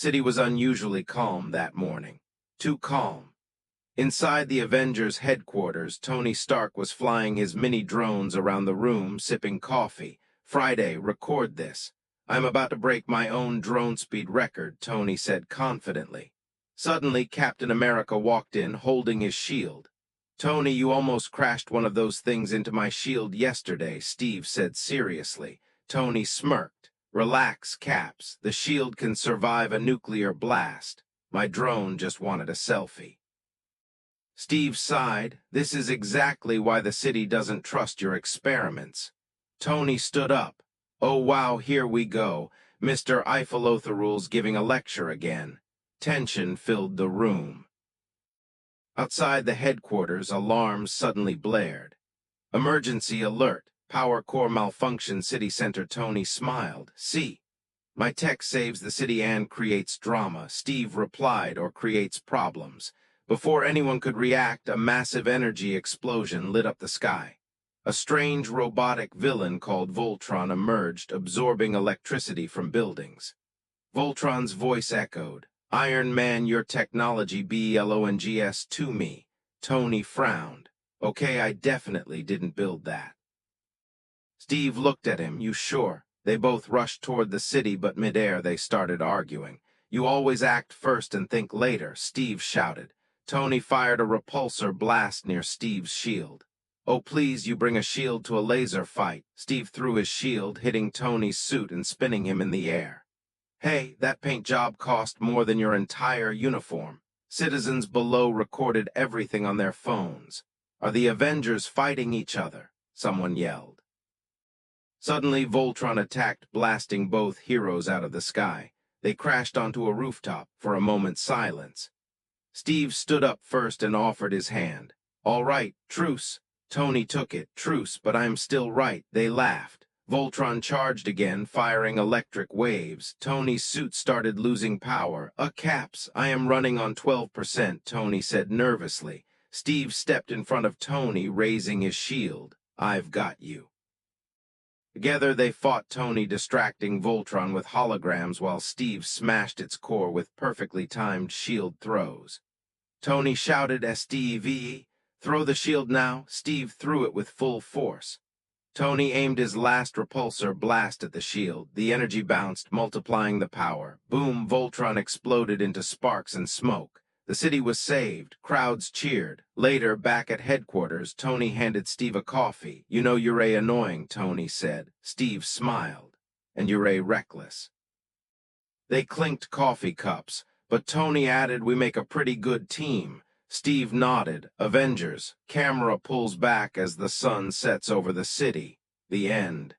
City was unusually calm that morning. Too calm. Inside the Avengers headquarters, Tony Stark was flying his mini drones around the room, sipping coffee. Friday, record this. I'm about to break my own drone speed record, Tony said confidently. Suddenly, Captain America walked in, holding his shield. Tony, you almost crashed one of those things into my shield yesterday, Steve said seriously. Tony smirked. Relax, Caps. The shield can survive a nuclear blast. My drone just wanted a selfie. Steve sighed. This is exactly why the city doesn't trust your experiments. Tony stood up. Oh wow, here we go. Mr. Eiffelotherul's giving a lecture again. Tension filled the room. Outside the headquarters, alarms suddenly blared. Emergency alert. Power core malfunction, city center. Tony smiled. See, my tech saves the city and creates drama. Steve replied, or creates problems. Before anyone could react, a massive energy explosion lit up the sky. A strange robotic villain called Voltron emerged, absorbing electricity from buildings. Voltron's voice echoed, Iron Man, your technology belongs to me. Tony frowned. Okay, I definitely didn't build that. Steve looked at him. You sure? They both rushed toward the city, but midair they started arguing. You always act first and think later, Steve shouted. Tony fired a repulsor blast near Steve's shield. Oh, please, you bring a shield to a laser fight. Steve threw his shield, hitting Tony's suit and spinning him in the air. Hey, that paint job cost more than your entire uniform. Citizens below recorded everything on their phones. Are the Avengers fighting each other? Someone yelled. Suddenly, Voltron attacked, blasting both heroes out of the sky. They crashed onto a rooftop. For a moment's silence. Steve stood up first and offered his hand. All right, truce. Tony took it. Truce, but I'm still right. They laughed. Voltron charged again, firing electric waves. Tony's suit started losing power. Caps, I am running on 12%, Tony said nervously. Steve stepped in front of Tony, raising his shield. I've got you. Together they fought, Tony distracting Voltron with holograms while Steve smashed its core with perfectly timed shield throws. Tony shouted, Steve, throw the shield now. Steve threw it with full force. Tony aimed his last repulsor blast at the shield. The energy bounced, multiplying the power. Boom, Voltron exploded into sparks and smoke. The city was saved. Crowds cheered. Later, back at headquarters, Tony handed Steve a coffee. You know you're annoying, Tony said. Steve smiled. And you're reckless. They clinked coffee cups, but Tony added, we make a pretty good team. Steve nodded. Avengers. Camera pulls back as the sun sets over the city. The end.